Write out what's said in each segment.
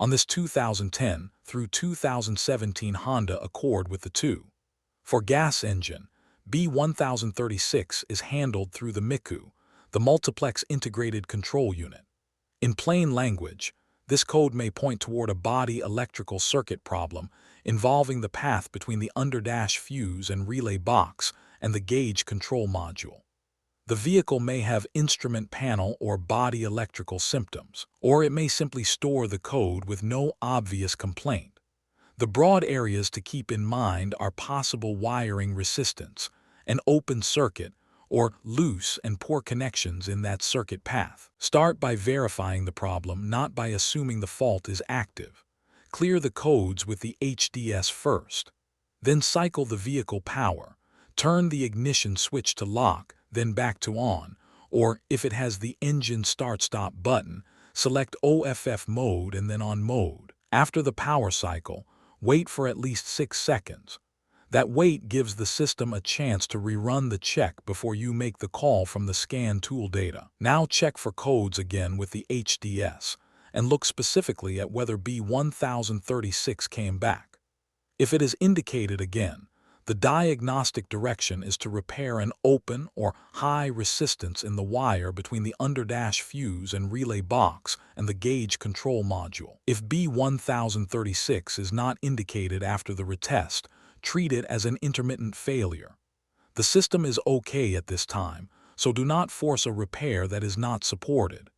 on this 2010 through 2017 Honda Accord with the 2. For gas engine, B1036 is handled through the MICU, the Multiplex Integrated Control Unit. In plain language, this code may point toward a body electrical circuit problem involving the path between the underdash fuse and relay box and the gauge control module. The vehicle may have instrument panel or body electrical symptoms, or it may simply store the code with no obvious complaint. The broad areas to keep in mind are possible wiring resistance, an open circuit, or loose and poor connections in that circuit path. Start by verifying the problem, not by assuming the fault is active. Clear the codes with the HDS first. Then cycle the vehicle power. Turn the ignition switch to lock, then back to on, or if it has the engine start-stop button, select OFF mode and then on mode. After the power cycle, wait for at least 6 seconds. That wait gives the system a chance to rerun the check before you make the call from the scan tool data. Now check for codes again with the HDS and look specifically at whether B1036 came back. If it is indicated again, the diagnostic direction is to repair an open or high resistance in the wire between the underdash fuse and relay box and the gauge control module. If B1036 is not indicated after the retest, treat it as an intermittent failure. The system is okay at this time, so do not force a repair that is not supported.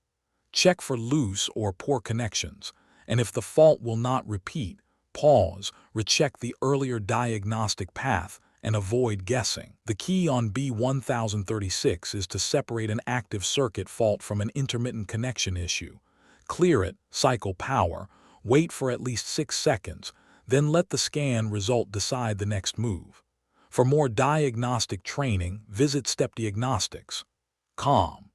Check for loose or poor connections, and if the fault will not repeat, pause, recheck the earlier diagnostic path, and avoid guessing. The key on B1036 is to separate an active circuit fault from an intermittent connection issue. Clear it, cycle power, wait for at least 6 seconds, then let the scan result decide the next move. For more diagnostic training, visit stepdiagnostics.com.